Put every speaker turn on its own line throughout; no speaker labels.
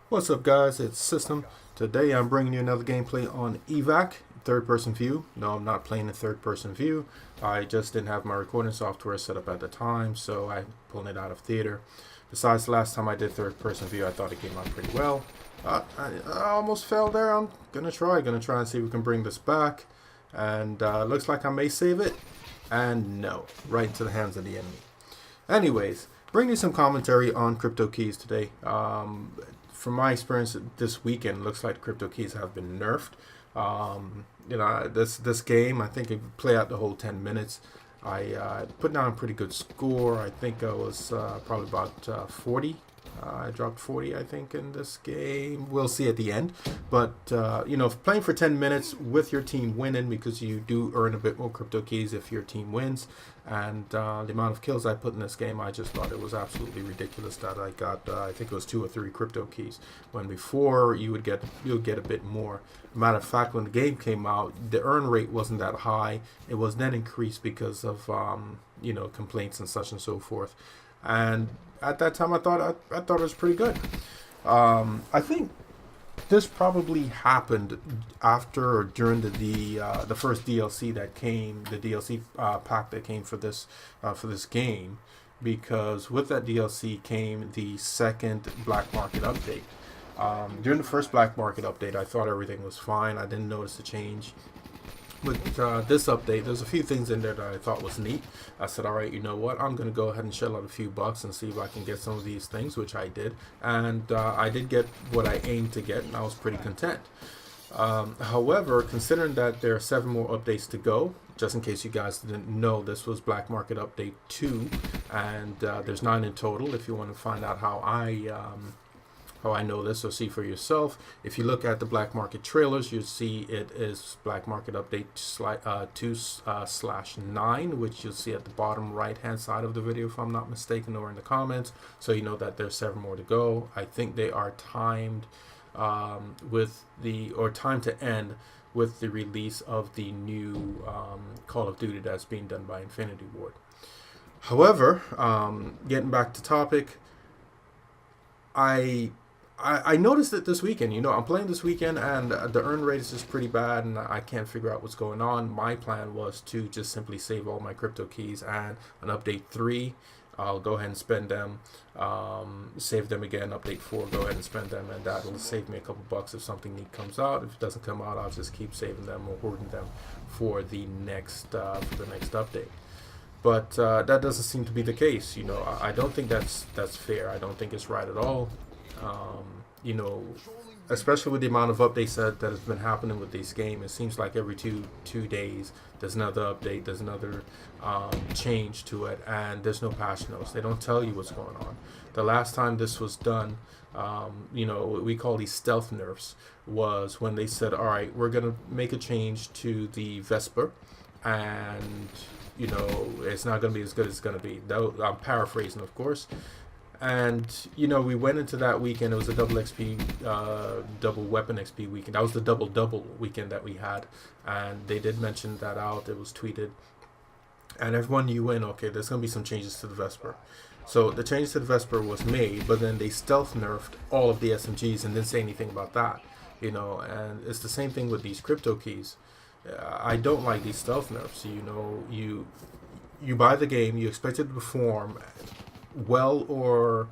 What's up, guys? It's System. Today I'm bringing you another gameplay on EVAC, third person view. No, I'm not playing in third person view. I just didn't have my recording software set up at the time, so I'm pulling it out of theater. Besides, the last time I did third person view, I thought it came out pretty well. I almost fell there. I'm gonna try and see if we can bring this back. And looks like I may save it. And no, right into the hands of the enemy. Anyways, bring you some commentary on crypto keys today. From my experience this weekend, looks like crypto keys have been nerfed. This game, I think if you play out the whole 10 minutes, I put down a pretty good score. I think I was probably about 40. I dropped 40, I think, in this game. We'll see at the end. But, playing for 10 minutes with your team winning, because you do earn a bit more crypto keys if your team wins. And the amount of kills I put in this game, I just thought it was absolutely ridiculous that I got, I think it was 2 or 3 crypto keys. When before, you'll get a bit more. Matter of fact, when the game came out, the earn rate wasn't that high. It was then increased because of, complaints and such and so forth. And at that time, I thought it was pretty good. I think this probably happened after or during the first DLC that came, the DLC pack that came for this game, because with that DLC came the second black market update. During the first black market update, I thought everything was fine. I didn't notice the change. With this update, there's a few things in there that I thought was neat. I said, all right, you know what? I'm going to go ahead and shell out a few bucks and see if I can get some of these things, which I did. And I did get what I aimed to get, and I was pretty content. However, considering that there are 7 more updates to go, just in case you guys didn't know, this was Black Market Update 2, and there's 9 in total. If you want to find out how I know this, or see for yourself. If you look at the black market trailers, you see it is black market update 2/9, which you'll see at the bottom right hand side of the video, if I'm not mistaken, or in the comments. So you know that there's 7 more to go. I think they are timed time to end with the release of the new Call of Duty that's being done by Infinity Ward. However, getting back to topic, I noticed it this weekend. I'm playing this weekend, and the earn rate is just pretty bad, and I can't figure out what's going on. My plan was to just simply save all my crypto keys, and on update 3, I'll go ahead and spend them, save them again. Update 4, go ahead and spend them, and that will save me a couple bucks if something neat comes out. If it doesn't come out, I'll just keep saving them or hoarding them for the next update. But that doesn't seem to be the case. I don't think that's fair. I don't think it's right at all. Especially with the amount of updates that has been happening with this game, it seems like every two days there's another update, there's another change to it, and there's no patch notes. They don't tell you what's going on. The last time this was done, what we call these stealth nerfs, was when they said, all right, we're going to make a change to the Vesper, and it's not going to be as good as it's going to be. I'm paraphrasing, of course. And we went into that weekend. It was a double XP, double weapon XP weekend. That was the double weekend that we had, and they did mention that out. It was tweeted, and everyone knew okay, there's gonna be some changes to the Vesper. So the changes to the Vesper was made, but then they stealth nerfed all of the SMGs and didn't say anything about that. And it's the same thing with these crypto keys. I don't like these stealth nerfs. You buy the game, you expect it to perform well or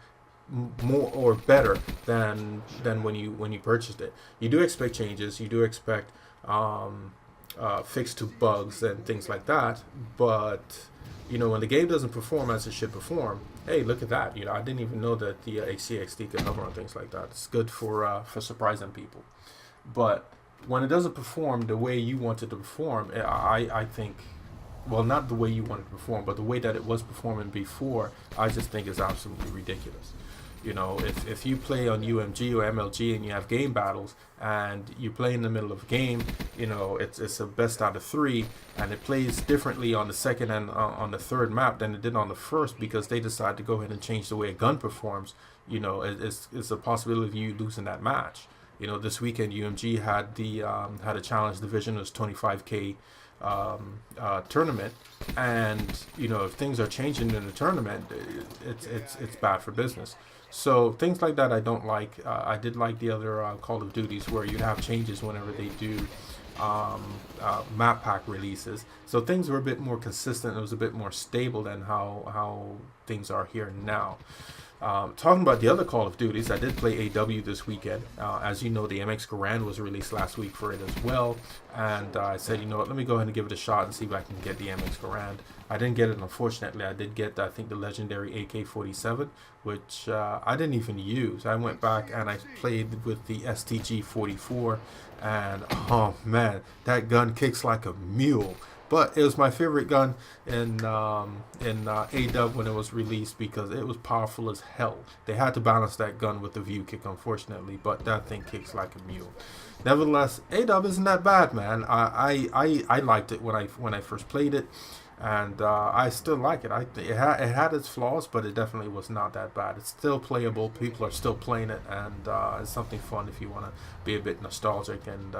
more or better than when you purchased it. You do expect changes, you do expect fix to bugs and things like that, but when the game doesn't perform as it should perform, hey, look at that. I didn't even know that the HCXD could hover on things like that. It's good for surprising people. But when it doesn't perform the way you want it to perform, I think, well, not the way you want it to perform, but the way that it was performing before, I just think is absolutely ridiculous. If you play on UMG or MLG and you have game battles and you play in the middle of a game, it's a best out of 3, and it plays differently on the second and on the third map than it did on the first, because they decided to go ahead and change the way a gun performs. It's a possibility of you losing that match. This weekend UMG had a challenge division. It was 25k tournament, and you know, if things are changing in the tournament, it's bad for business. So things like that I don't like. I did like the other Call of Duties where you'd have changes whenever they do map pack releases. So things were a bit more consistent. It was a bit more stable than how things are here now. Talking about the other Call of Duties, I did play AW this weekend. As you know, the MX Garand was released last week for it as well. And I said, you know what, let me go ahead and give it a shot and see if I can get the MX Garand. I didn't get it, unfortunately. I did get, I think, the legendary AK-47, which I didn't even use. I went back and I played with the STG-44. And, oh man, that gun kicks like a mule. But it was my favorite gun in AW when it was released because it was powerful as hell. They had to balance that gun with the view kick, unfortunately, but that thing kicks like a mule. Nevertheless, AW isn't that bad, man. I liked it when I first played it, and I still like it. It had its flaws, but it definitely was not that bad. It's still playable. People are still playing it, and it's something fun if you want to be a bit nostalgic and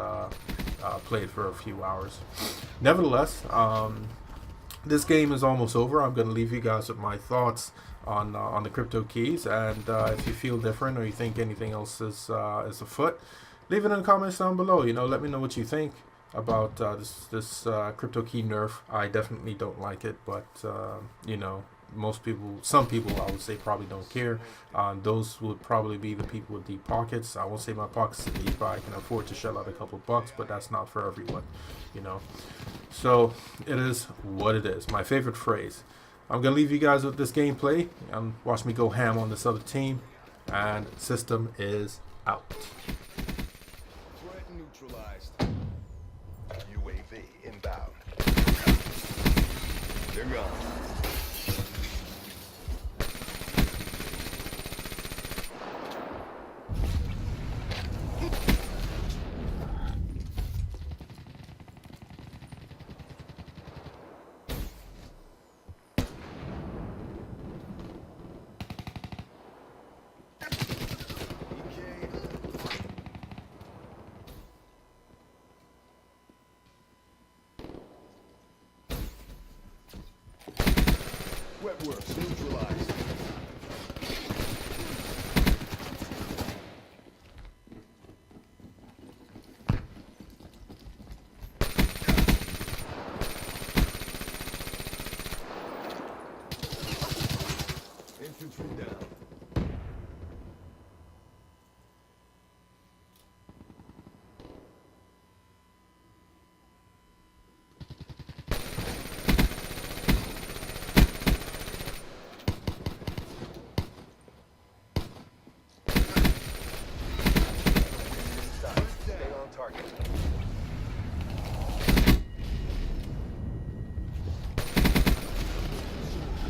play it for a few hours. Nevertheless, this game is almost over. I'm going to leave you guys with my thoughts on the crypto keys, and if you feel different or you think anything else is afoot, leave it in the comments down below. You know, let me know what you think about this crypto key nerf. I definitely don't like it, but you know, some people I would say probably don't care. Those would probably be the people with deep pockets. I won't say my pockets are deep, but I can afford to shell out a couple bucks, but that's not for everyone, you know. So it is what it is. My favorite phrase. I'm gonna leave you guys with this gameplay and watch me go ham on this other team, and system is out.
Threat neutralized. UAV inbound. They're gone. Wetworks neutralized. Infantry down. Target.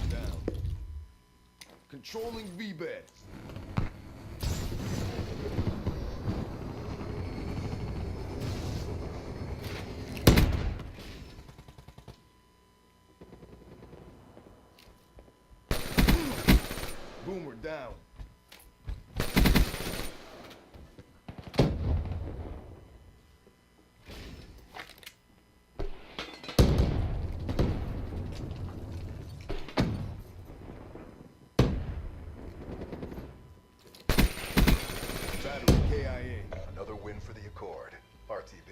Down. Controlling V-bed. Boomer down. Another win for the Accord. RTB.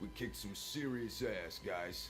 We kicked some serious ass, guys.